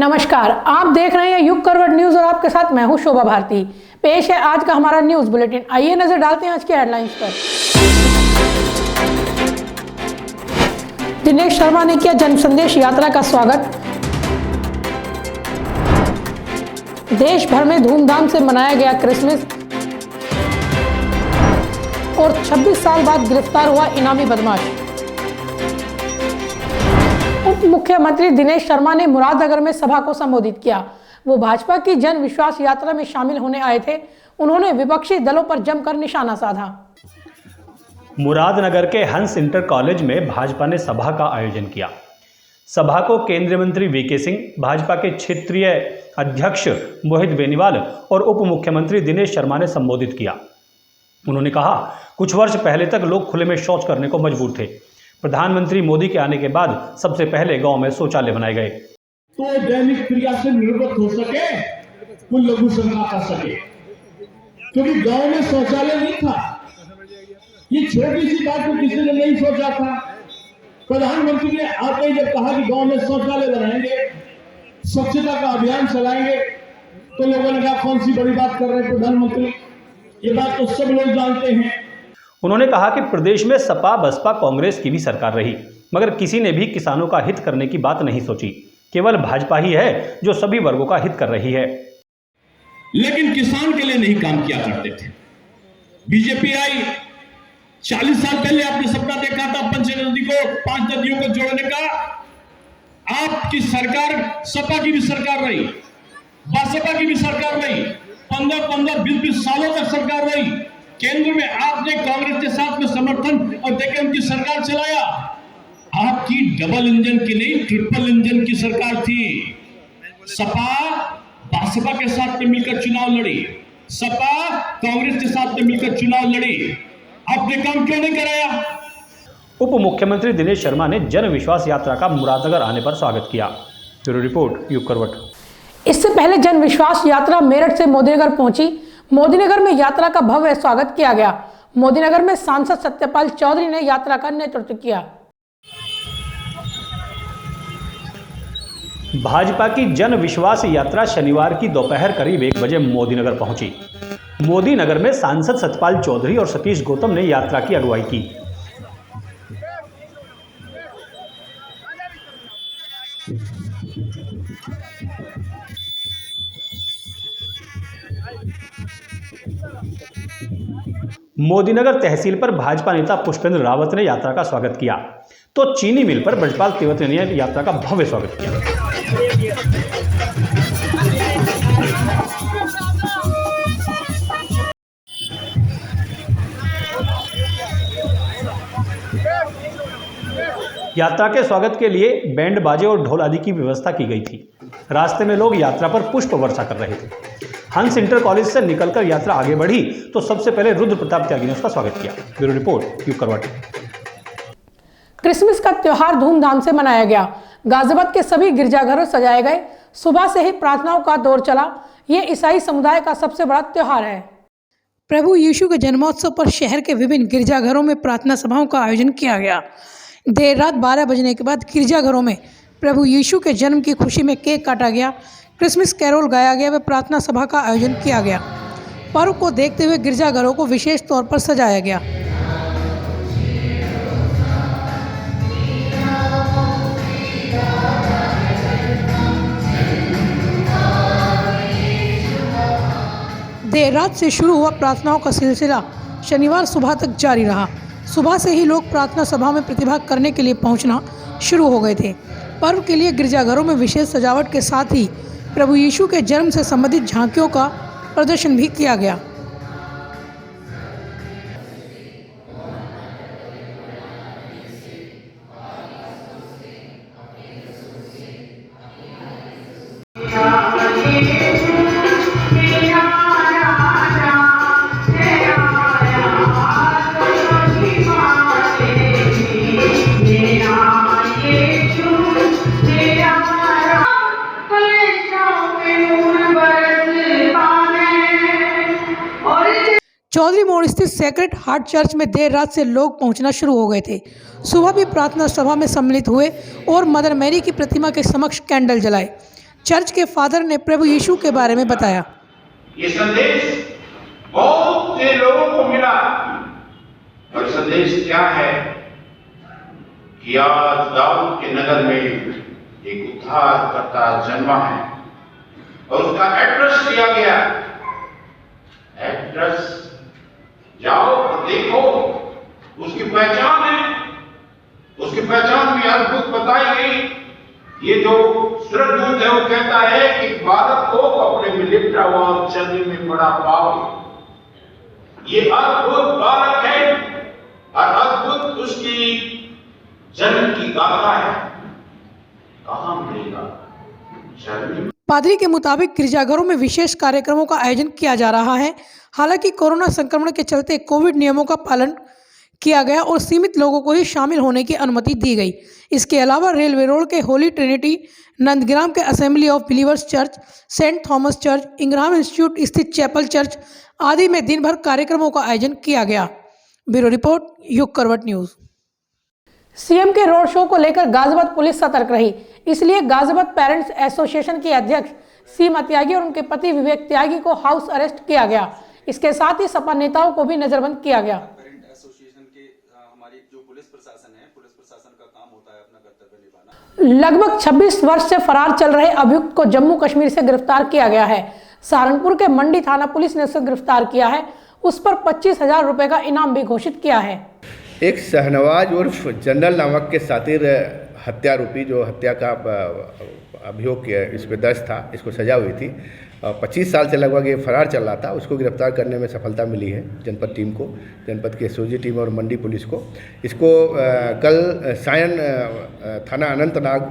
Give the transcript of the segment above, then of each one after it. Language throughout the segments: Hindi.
नमस्कार, आप देख रहे हैं युग करवट न्यूज और आपके साथ मैं हूं शोभा भारती। पेश है आज का हमारा न्यूज बुलेटिन। आइए नजर डालते हैं आज की हेडलाइंस पर। दिनेश शर्मा ने किया जन संदेश यात्रा का स्वागत। देश भर में धूमधाम से मनाया गया क्रिसमस और 26 साल बाद गिरफ्तार हुआ इनामी बदमाश। उप मुख्यमंत्री दिनेश शर्मा ने मुरादनगर में सभा को संबोधित किया। वो भाजपा की जन विश्वास यात्रा में शामिल होने आए थे। उन्होंने विपक्षी दलों पर जमकर निशाना साधा। मुरादनगर के हंस इंटर कॉलेज में भाजपा ने सभा का आयोजन किया। सभा को केंद्रीय मंत्री वीके सिंह, भाजपा के क्षेत्रीय अध्यक्ष मोहित बेनीवाल और उप मुख्यमंत्री दिनेश शर्मा ने संबोधित किया। उन्होंने कहा, कुछ वर्ष पहले तक लोग खुले में शौच करने को मजबूर थे। प्रधानमंत्री मोदी के आने के बाद सबसे पहले गांव में शौचालय बनाए गए तो दैनिक क्रिया से निर्वृत्त हो सके, कोई लघु शंका कर सके, क्योंकि गांव में शौचालय नहीं था। ये छोटी सी बात तो किसी ने नहीं सोचा था। प्रधानमंत्री ने आते ही जब कहा कि गांव में शौचालय बनाएंगे, स्वच्छता का अभियान चलाएंगे, तो लोगों ने कहा कौन सी बड़ी बात कर रहे हैं प्रधानमंत्री, ये बात तो सब लोग जानते हैं। उन्होंने कहा कि प्रदेश में सपा बसपा कांग्रेस की भी सरकार रही, मगर किसी ने भी किसानों का हित करने की बात नहीं सोची। केवल भाजपा ही है जो सभी वर्गों का हित कर रही है। लेकिन किसान के लिए नहीं काम किया करते थे। बीजेपी आई, 40 साल पहले आपने सपना देखा था पंच नदी को, 5 नदियों को जोड़ने का। आपकी सरकार सपा की भी सरकार रही, बसपा की भी सरकार रही, 15-15, 20-20 सालों तक सरकार रही। केंद्र में आपने कांग्रेस के साथ में समर्थन और देकर उनकी सरकार चलाया। आपकी डबल इंजन की नहीं, ट्रिपल इंजन की सरकार थी। सपा बसपा के साथ में मिलकर चुनाव लड़ी, सपा कांग्रेस के साथ में मिलकर चुनाव लड़ी। आपने काम क्यों नहीं कराया? उप मुख्यमंत्री दिनेश शर्मा ने जन विश्वास यात्रा का मुरादनगर आने पर स्वागत किया। ब्यूरो रिपोर्ट, युग करवट। इससे पहले जन विश्वास यात्रा मेरठ से मोदीनगर पहुंची। मोदीनगर में यात्रा का भव्य स्वागत किया गया। मोदीनगर में सांसद सत्यपाल चौधरी ने यात्रा का नेतृत्व किया। भाजपा की जन विश्वास यात्रा शनिवार की दोपहर करीब 1 बजे मोदीनगर पहुंची। मोदीनगर में सांसद सत्यपाल चौधरी और सतीश गौतम ने यात्रा की अगुवाई की। मोदीनगर तहसील पर भाजपा नेता पुष्पेंद्र रावत ने यात्रा का स्वागत किया, तो चीनी मिल पर ब्रजपाल तिवारी ने यात्रा का भव्य स्वागत किया। यात्रा के स्वागत के लिए बैंड बाजे और ढोल आदि की व्यवस्था की गई थी। रास्ते में लोग यात्रा पर पुष्प वर्षा कर रहे थे। हंस इंटर कॉलेज से निकलकर यात्रा आगे बढ़ी तो सबसे पहले रुद्र प्रताप त्यागी ने उसका स्वागत किया। ब्यूरो रिपोर्ट, युग करवट। क्रिसमस का त्योहार धूमधाम से मनाया गया। गाजियाबाद के सभी गिरजाघरों सजाए गए। सुबह से ही प्रार्थनाओं का दौर चला। ये ईसाई समुदाय का सबसे बड़ा त्योहार है। प्रभु यीशु के जन्मोत्सव पर शहर के विभिन्न गिरजाघरों में प्रार्थना सभाओं का आयोजन किया गया। देर रात 12 बजने के बाद गिरजाघरों में प्रभु यीशु के जन्म की खुशी में केक काटा गया, क्रिसमस कैरोल गाया गया व प्रार्थना सभा का आयोजन किया गया। पर्व को देखते हुए गिरजाघरों को विशेष तौर पर सजाया गया। देर रात से शुरू हुआ प्रार्थनाओं का सिलसिला शनिवार सुबह तक जारी रहा। सुबह से ही लोग प्रार्थना सभा में प्रतिभाग करने के लिए पहुंचना शुरू हो गए थे। पर्व के लिए गिरजाघरों में विशेष सजावट के साथ ही प्रभु यीशु के जन्म से संबंधित झांकियों का प्रदर्शन भी किया गया। चौधरी मोड़ स्थित सेक्रेड हार्ट चर्च में देर रात से लोग पहुंचना शुरू हो गए थे। सुबह भी प्रार्थना सभा में सम्मिलित हुए और मदर मैरी की प्रतिमा के समक्ष कैंडल जलाए। चर्च के फादर ने प्रभु यीशु के बारे में बताया। ये संदेश बहुत से लोगों को मिला और संदेश क्या है कि आज दाऊद के नगर में एक उद्धारकर्ता जन्मा है और उसका एड्रेस दिया गया। एड्रेस जाओ और देखो, उसकी पहचान है, उसकी पहचान भी अद्भुत बताई गई। ये जो स्वर्गदूत है वो कहता है कि बालक को कपड़े में लिपटा हुआ और चलने में बड़ा पाओगे। ये अद्भुत बालक है और अद्भुत उसकी जन्म की गाथा है। कहां मिलेगा? पादरी के मुताबिक गिरजाघरों में विशेष कार्यक्रमों का आयोजन किया जा रहा है। हालांकि कोरोना संक्रमण के चलते कोविड नियमों का पालन किया गया और सीमित लोगों को ही शामिल होने की अनुमति दी गई। इसके अलावा रेलवे रोड के होली ट्रिनिटी, नंदग्राम के Assembly of Believers Church, Saint Thomas Church, Ingram Institute स्थित चैपल चर्च आदि में दिन भर कार्यक्रमों का आयोजन किया गया। ब्यूरो रिपोर्ट, युग करवट न्यूज। सीएम के रोड शो को लेकर गाजियाबाद पुलिस सतर्क रही, इसलिए गाजियाबाद पेरेंट्स एसोसिएशन के अध्यक्ष सीमा त्यागी और उनके पति विवेक त्यागी को हाउस अरेस्ट किया गया। इसके साथ ही सपा नेताओं को भी नजरबंद किया गया। पेरेंट एसोसिएशन के हमारी जो पुलिस प्रशासन है, पुलिस प्रशासन का काम होता है अपना कर्तव्य निभाना। लगभग 26 वर्ष से फरार चल रहे अभियुक्त को जम्मू कश्मीर से गिरफ्तार किया गया है। सहारनपुर के मंडी थाना पुलिस ने उसे गिरफ्तार किया है। उस पर 25,000 रुपए का इनाम भी घोषित किया है। एक शहनवाज उर्फ जनरल नामक के सातिर हत्यारोपी जो हत्या का अभियोग इस पर दर्ज था, इसको सजा हुई थी। 25 साल से लगभग ये फरार चल रहा था। उसको गिरफ्तार करने में सफलता मिली है जनपद टीम को, जनपद की एसओजी टीम और मंडी पुलिस को। इसको कल सायन थाना अनंतनाग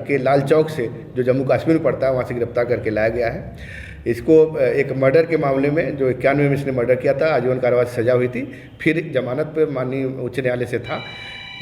के लाल चौक से, जो जम्मू कश्मीर में पड़ता है, वहाँ से गिरफ्तार करके लाया गया है। इसको एक मर्डर के मामले में, जो 91 में इसने मर्डर किया था, आजीवन कारावास सजा हुई थी। फिर जमानत पर माननीय उच्च न्यायालय से था।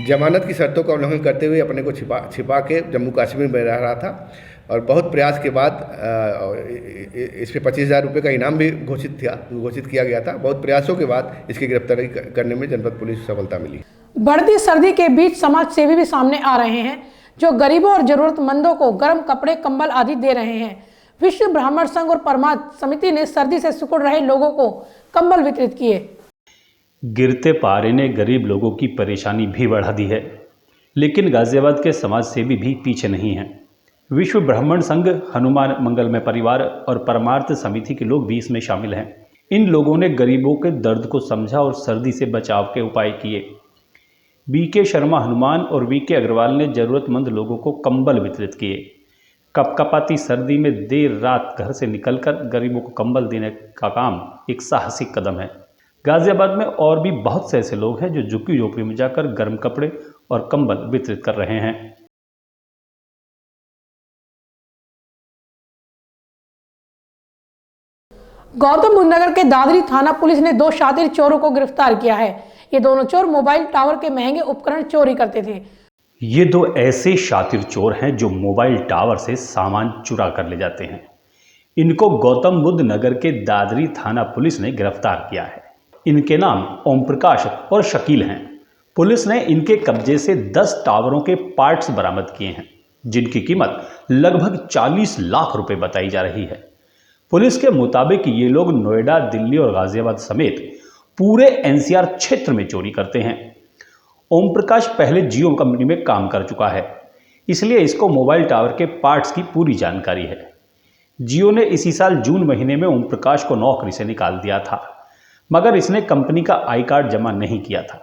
जमानत की शर्तों का उल्लंघन करते हुए अपने को छिपा के जम्मू कश्मीर में रह रहा था और बहुत प्रयास के बाद इस पर 25,000 रुपये का इनाम भी घोषित किया गया था। बहुत प्रयासों के बाद इसकी गिरफ्तारी करने में जनपद पुलिस को सफलता मिली। बढ़ती सर्दी के बीच समाज सेवी भी सामने आ रहे हैं, जो गरीबों और जरूरतमंदों को गर्म कपड़े, कंबल आदि दे रहे हैं। विश्व ब्राह्मण संघ और परमार्थ समिति ने सर्दी से सिकुड़ रहे लोगों को कंबल वितरित किए। गिरते पारे ने गरीब लोगों की परेशानी भी बढ़ा दी है, लेकिन गाजियाबाद के समाज सेवी भी पीछे नहीं हैं। विश्व ब्राह्मण संघ, हनुमान मंगलमय परिवार और परमार्थ समिति के लोग भी इसमें शामिल हैं। इन लोगों ने गरीबों के दर्द को समझा और सर्दी से बचाव के उपाय किए। बीके शर्मा हनुमान और वीके अग्रवाल ने जरूरतमंद लोगों को कंबल वितरित किए। कपकपाती सर्दी में देर रात घर से निकलकर गरीबों को कंबल देने का काम एक साहसिक कदम है। गाजियाबाद में और भी बहुत से ऐसे लोग हैं जो झुग्गी झोपड़ी में जाकर गर्म कपड़े और कंबल वितरित कर रहे हैं। गौतम बुद्ध नगर के दादरी थाना पुलिस ने 2 शातिर चोरों को गिरफ्तार किया है। ये दोनों चोर मोबाइल टावर के महंगे उपकरण चोरी करते थे। ये 2 ऐसे शातिर चोर हैं जो मोबाइल टावर से सामान चुरा कर ले जाते हैं। इनको गौतम बुद्ध नगर के दादरी थाना पुलिस ने गिरफ्तार किया है। इनके नाम ओम प्रकाश और शकील हैं। पुलिस ने इनके कब्जे से 10 टावरों के पार्ट्स बरामद किए हैं, जिनकी कीमत लगभग 40 लाख रुपए बताई जा रही है। पुलिस के मुताबिक ये लोग नोएडा, दिल्ली और गाजियाबाद समेत पूरे एनसीआर क्षेत्र में चोरी करते हैं। ओम प्रकाश पहले जियो कंपनी में काम कर चुका है, इसलिए इसको मोबाइल टावर के पार्ट्स की पूरी जानकारी है। जियो ने इसी साल जून महीने में ओम प्रकाश को नौकरी से निकाल दिया था, मगर इसने कंपनी का आई कार्ड जमा नहीं किया था।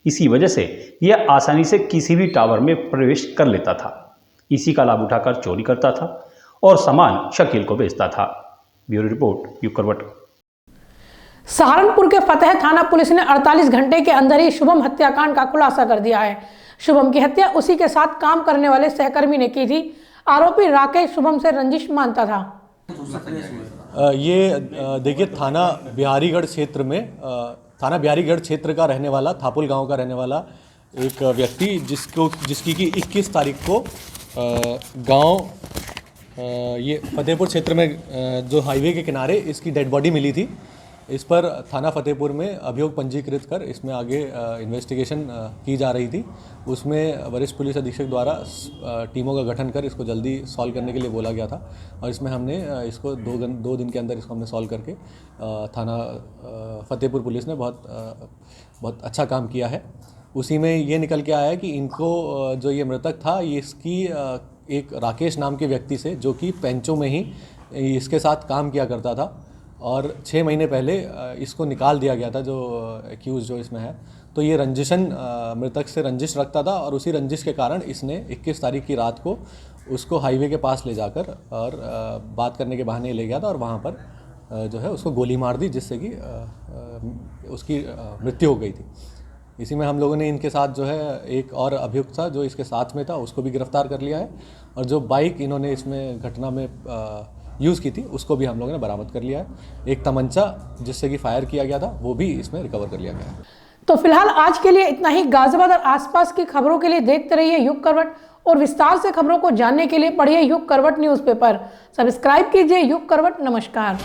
इसी वजह से यह आसानी से किसी भी टावर में प्रवेश कर लेता था। इसी का लाभ उठाकर चोरी करता था और सामान शकील को बेचता था। ब्यूरो रिपोर्ट, युग करवट। सहारनपुर के फतेह थाना पुलिस ने 48 घंटे के अंदर ही शुभम हत्याकांड का खुलासा कर दिया है। शुभम की हत्या उसी के साथ काम करने वाले सहकर्मी ने की थी। आरोपी राकेश शुभम से रंजिश मानता था। ये देखिए, थाना बिहारीगढ़ क्षेत्र का रहने वाला, थापुल गांव का रहने वाला एक व्यक्ति, जिसकी कि 21 तारीख को गांव ये फतेहपुर क्षेत्र में जो हाईवे के किनारे इसकी डेड बॉडी मिली थी। इस पर थाना फतेहपुर में अभियोग पंजीकृत कर इसमें आगे इन्वेस्टिगेशन की जा रही थी। उसमें वरिष्ठ पुलिस अधीक्षक द्वारा टीमों का गठन कर इसको जल्दी सॉल्व करने के लिए बोला गया था और इसमें हमने इसको 2 दिन के अंदर इसको हमने सॉल्व करके थाना फतेहपुर पुलिस ने बहुत अच्छा काम किया है। उसी में ये निकल के आया कि इनको जो ये मृतक था ये इसकी एक राकेश नाम के व्यक्ति से, जो कि पेंचो में ही इसके साथ काम किया करता था और 6 महीने पहले इसको निकाल दिया गया था, जो एक्यूज जो इसमें है। तो ये रंजिशन मृतक से रंजिश रखता था और उसी रंजिश के कारण इसने 21 तारीख की रात को उसको हाईवे के पास ले जाकर और बात करने के बहाने ले गया था और वहाँ पर जो है उसको गोली मार दी, जिससे कि उसकी मृत्यु हो गई थी। इसी में हम लोगों ने इनके साथ जो है एक और अभियुक्त था जो इसके साथ में था, उसको भी गिरफ्तार कर लिया है और जो बाइक इन्होंने इसमें घटना में यूज़ की थी उसको भी हम लोगों ने बरामद कर लिया है। एक तमंचा जिससे कि फायर किया गया था वो भी इसमें रिकवर कर लिया गया है। तो फिलहाल आज के लिए इतना ही। गाजियाबाद और आसपास की खबरों के लिए देखते रहिए युग करवट और विस्तार से खबरों को जानने के लिए पढ़िए युग करवट न्यूज़पेपर। सब्सक्राइब कीजिए युग करवट। नमस्कार।